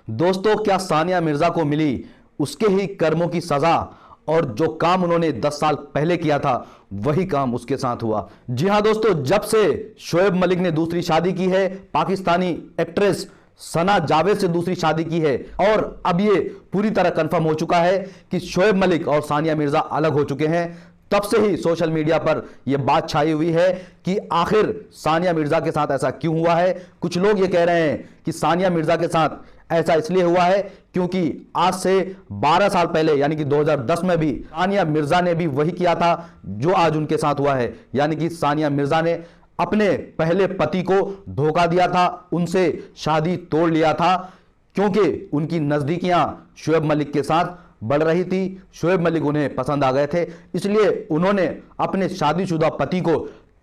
दोस्तों, क्या सानिया मिर्जा को मिली उसके ही कर्मों की सजा, और जो काम उन्होंने 10 साल पहले किया था वही काम उसके साथ हुआ। जी हां दोस्तों, जब से शोएब मलिक ने दूसरी शादी की है, पाकिस्तानी एक्ट्रेस सना जावेद से दूसरी शादी की है, और अब ये पूरी तरह कंफर्म हो चुका है कि शोएब मलिक और सानिया मिर्जा अलग हो चुके हैं, तब से ही सोशल मीडिया पर यह बात छाई हुई है कि आखिर सानिया मिर्जा के साथ ऐसा क्यों हुआ है। कुछ लोग ये कह रहे हैं कि सानिया मिर्जा के साथ ऐसा इसलिए हुआ है क्योंकि आज से 12 साल पहले यानी कि 2010 में भी सानिया मिर्जा ने भी वही किया था जो आज उनके साथ हुआ है, यानी कि सानिया मिर्जा ने अपने पहले पति को धोखा दिया था, उनसे शादी तोड़ लिया था, क्योंकि उनकी नजदीकियां शोएब मलिक के साथ बढ़ रही थी। शोएब मलिक उन्हें पसंद आ गए थे, इसलिए उन्होंने अपने शादीशुदा पति को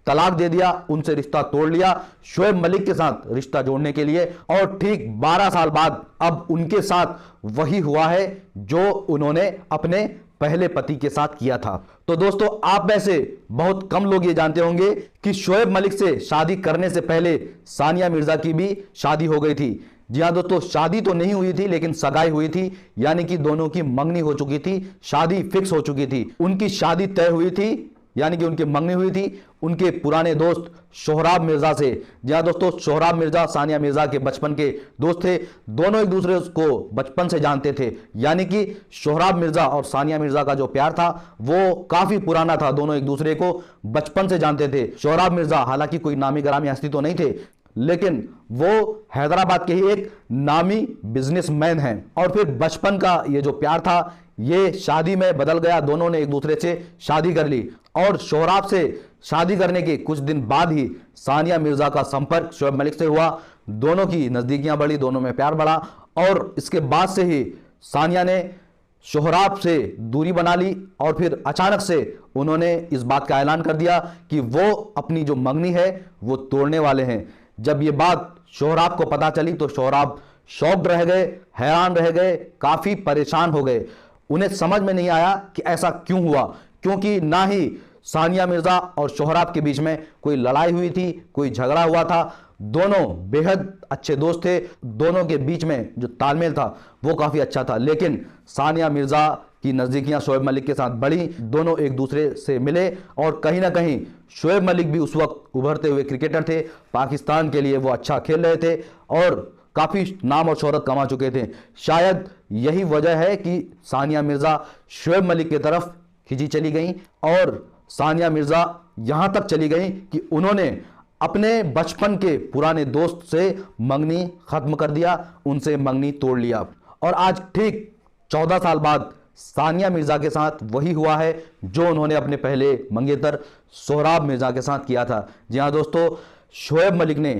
तलाक दे दिया, उनसे रिश्ता तोड़ लिया शोएब मलिक के साथ रिश्ता जोड़ने के लिए। और ठीक 12 साल बाद अब उनके साथ वही हुआ है जो उन्होंने अपने पहले पति के साथ किया था। तो दोस्तों, आप में से बहुत कम लोग ये जानते होंगे कि शोएब मलिक से शादी करने से पहले सानिया मिर्जा की भी शादी हो गई थी। जी हां दोस्तों, शादी तो नहीं हुई थी लेकिन सगाई हुई थी, यानी कि दोनों की मंगनी हो चुकी थी, शादी फिक्स हो चुकी थी। उनकी शादी तय हुई थी, यानी कि उनकी मंगनी हुई थी उनके पुराने दोस्त सोहराब मिर्जा से। जी हां दोस्तों, सोहराब मिर्जा सानिया मिर्जा के बचपन के दोस्त थे, दोनों एक दूसरे को बचपन से जानते थे, यानी कि सोहराब मिर्जा और सानिया मिर्जा का जो प्यार था वो काफी पुराना था, दोनों एक दूसरे को बचपन से जानते थे। सोहराब मिर्जा हालांकि कोई नामी ग्रामी हस्ती तो नहीं थे, लेकिन वो हैदराबाद के ही एक नामी बिजनेसमैन हैं। और फिर बचपन का ये जो प्यार था ये शादी में बदल गया, दोनों ने एक दूसरे से शादी कर ली, और सोहराब से शादी करने के कुछ दिन बाद ही सानिया मिर्जा का संपर्क शोएब मलिक से हुआ, दोनों की नजदीकियां बढ़ी, दोनों में प्यार बढ़ा, और इसके बाद से ही सानिया ने सोहराब से दूरी बना ली, और फिर अचानक से उन्होंने इस बात का ऐलान कर दिया कि वो अपनी जो मंगनी है वो तोड़ने वाले हैं। जब ये बात सोहराब को पता चली तो सोहराब शॉक्ड रह गए, हैरान रह गए, काफी परेशान हो गए। उन्हें समझ में नहीं आया कि ऐसा क्यों हुआ, क्योंकि ना ही सानिया मिर्जा और सोहराब के बीच में कोई लड़ाई हुई थी, कोई झगड़ा हुआ था, दोनों बेहद अच्छे दोस्त थे, दोनों के बीच में जो तालमेल था वो काफी अच्छा था। लेकिन सानिया मिर्जा की नजदीकियां शोएब मलिक के साथ बढ़ी, दोनों एक दूसरे से मिले, और कहीं ना कहीं शोएब मलिक भी उस वक्त उभरते हुए क्रिकेटर थे, पाकिस्तान के लिए वो अच्छा खेल रहे थे और काफी नाम और शोहरत कमा चुके थे। शायद यही वजह है कि सानिया मिर्जा शोएब मलिक की तरफ खिंची चली गई, और सानिया मिर्जा यहां तक चली गई कि उन्होंने अपने बचपन के पुराने दोस्त से मंगनी खत्म कर दिया, उनसे मंगनी तोड़ लिया। और आज ठीक 14 साल बाद सानिया मिर्जा के साथ वही हुआ है जो उन्होंने अपने पहले मंगेतर सोहराब मिर्जा के साथ किया था। जी हां दोस्तों, शोएब मलिक ने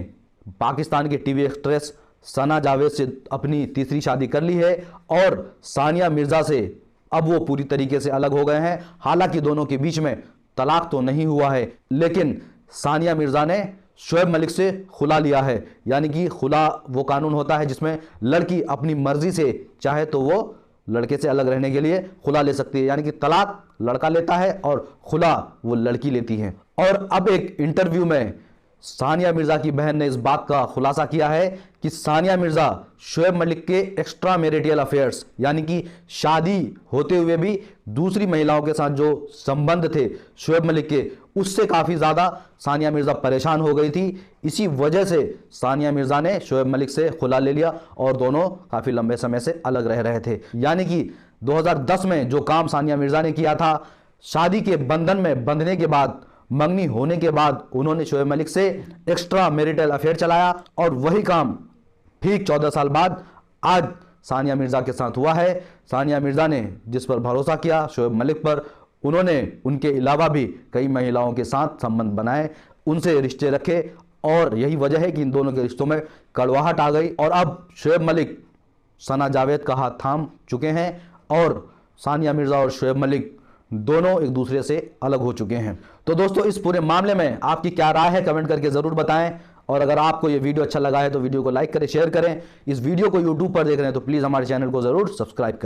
पाकिस्तान की टीवी एक्ट्रेस सना जावेद से अपनी तीसरी शादी कर ली है, और सानिया मिर्जा से अब वो पूरी तरीके से अलग हो गए हैं। हालांकि दोनों के बीच में तलाक तो नहीं हुआ है, लेकिन सानिया मिर्जा ने शोएब मलिक से खुला लिया है, यानी कि खुला वो कानून होता है जिसमें लड़की अपनी मर्जी से चाहे तो वो लड़के से अलग रहने के लिए खुला ले सकती है, यानी कि तलाक लड़का लेता है और खुला वो लड़की लेती है। और अब एक इंटरव्यू में सानिया मिर्जा की बहन ने इस बात का खुलासा किया है कि सानिया मिर्जा शोएब मलिक के एक्स्ट्रा मैरिटल अफेयर्स, यानी कि शादी होते हुए भी दूसरी महिलाओं के साथ जो संबंध थे शोएब मलिक के, उससे काफ़ी ज़्यादा सानिया मिर्जा परेशान हो गई थी। इसी वजह से सानिया मिर्जा ने शोएब मलिक से खुला ले लिया और दोनों काफ़ी लंबे समय से अलग रह रहे थे। यानी कि 2010 में जो काम सानिया मिर्जा ने किया था, शादी के बंधन में बंधने के बाद, मंगनी होने के बाद उन्होंने शोएब मलिक से एक्स्ट्रा मैरिटल अफेयर चलाया, और वही काम ठीक 14 साल बाद आज सानिया मिर्जा के साथ हुआ है। सानिया मिर्जा ने जिस पर भरोसा किया शोएब मलिक पर, उन्होंने उनके अलावा भी कई महिलाओं के साथ संबंध बनाए, उनसे रिश्ते रखे, और यही वजह है कि इन दोनों के रिश्तों में कड़वाहट आ गई। और अब शोएब मलिक सना जावेद का हाथ थाम चुके हैं, और सानिया मिर्जा और शोएब मलिक दोनों एक दूसरे से अलग हो चुके हैं। तो दोस्तों, इस पूरे मामले में आपकी क्या राय है कमेंट करके ज़रूर बताएं, और अगर आपको ये वीडियो अच्छा लगा है तो वीडियो को लाइक करें, शेयर करें। इस वीडियो को यूट्यूब पर देख रहे हैं तो प्लीज़ हमारे चैनल को ज़रूर सब्सक्राइब करें।